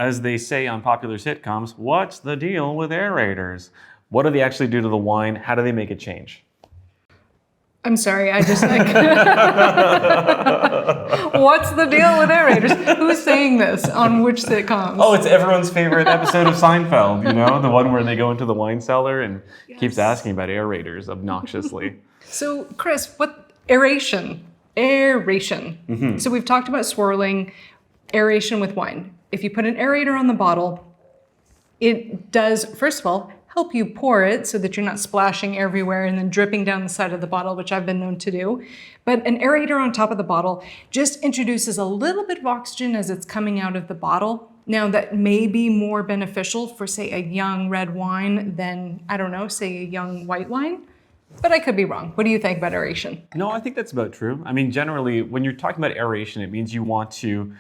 as they say on popular sitcoms, what's the deal with aerators? What do they actually do to the wine? How do they make it change? I'm sorry, I just like... What's the deal with aerators? Who's saying this on which sitcoms? Oh, it's everyone's favorite episode of Seinfeld, you know? The one where they go into the wine cellar and keeps asking about aerators obnoxiously. So, Chris, what... Aeration. Aeration. Mm-hmm. So we've talked about swirling, aeration with wine. If you put an aerator on the bottle, it does, first of all, help you pour it so that you're not splashing everywhere and then dripping down the side of the bottle, which I've been known to do. But an aerator on top of the bottle just introduces a little bit of oxygen as it's coming out of the bottle. Now that may be more beneficial for, say, a young red wine than, I don't know, say a young white wine. But I could be wrong. What do you think about aeration? No, I think that's about true. I mean, generally, when you're talking about aeration, it means you want to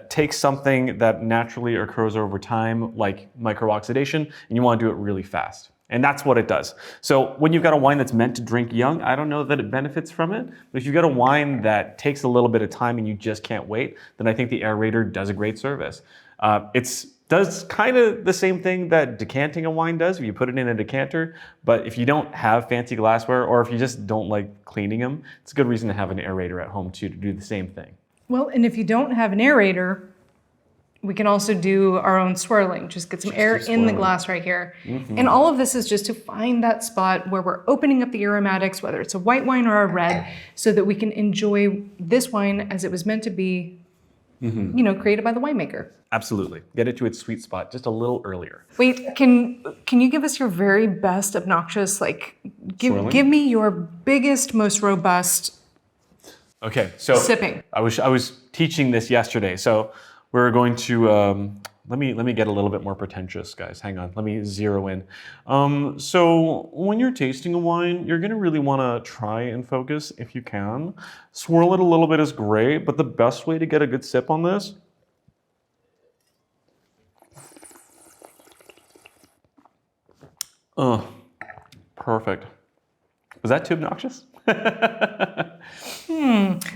take something that naturally occurs over time, like microoxidation, and you want to do it really fast. And that's what it does. So when you've got a wine that's meant to drink young, I don't know that it benefits from it. But if you've got a wine that takes a little bit of time and you just can't wait, then I think the aerator does a great service. It does kind of the same thing that decanting a wine does if you put it in a decanter. But if you don't have fancy glassware, or if you just don't like cleaning them, it's a good reason to have an aerator at home too, to do the same thing. Well, and if you don't have an aerator, we can also do our own swirling. Just get some air in the glass right here. Mm-hmm. And all of this is just to find that spot where we're opening up the aromatics, whether it's a white wine or a red, so that we can enjoy this wine as it was meant to be, you know, created by the winemaker. Absolutely. Get it to its sweet spot just a little earlier. Wait, can you give us your very best obnoxious, like, give me your biggest, most robust okay, so sipping? I was teaching this yesterday, so we're going to let me get a little bit more pretentious, guys. Hang on, let me zero in. So when you're tasting a wine, you're gonna really want to try and focus if you can. Swirl it a little bit is great, but the best way to get a good sip on this. Perfect. Was that too obnoxious? But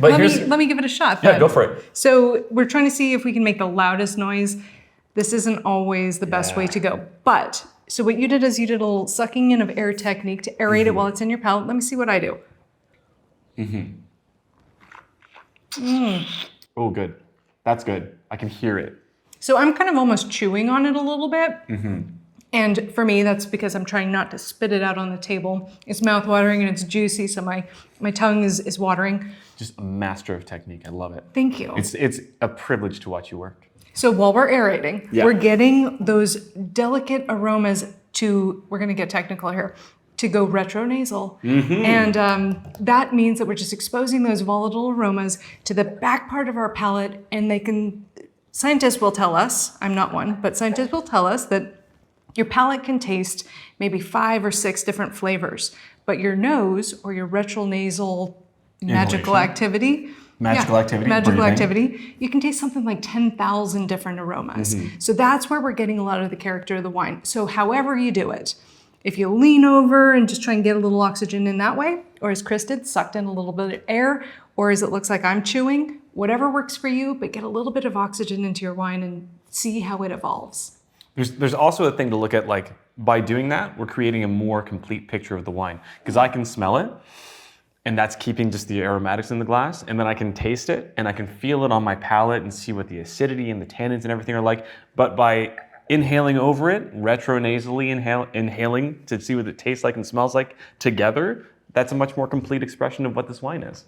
let me give it a shot. Yeah, go for it. So we're trying to see if we can make the loudest noise. This isn't always the best way to go. But, so what you did is you did a little sucking in of air technique to aerate it while it's in your palate. Let me see what I do. Oh, good. That's good. I can hear it. So I'm kind of almost chewing on it a little bit. And for me, that's because I'm trying not to spit it out on the table. It's mouth-watering and it's juicy, so my tongue is watering. Just a master of technique. I love it. Thank you. It's a privilege to watch you work. So while we're aerating, we're getting those delicate aromas to, we're gonna get technical here, to go retronasal. And that means that we're just exposing those volatile aromas to the back part of our palate, and they can, scientists will tell us, I'm not one, but scientists will tell us that your palate can taste maybe 5 or 6 different flavors, but your nose or your retronasal magical activity, you can taste something like 10,000 different aromas. So that's where we're getting a lot of the character of the wine. So however you do it, if you lean over and just try and get a little oxygen in that way, or as Chris did, sucked in a little bit of air, or as it looks like I'm chewing, whatever works for you, but get a little bit of oxygen into your wine and see how it evolves. There's also a thing to look at, like, by doing that, we're creating a more complete picture of the wine. Because I can smell it, and that's keeping just the aromatics in the glass, and then I can taste it, and I can feel it on my palate and see what the acidity and the tannins and everything are like. But by inhaling over it, retronasally inhaling to see what it tastes like and smells like together, that's a much more complete expression of what this wine is.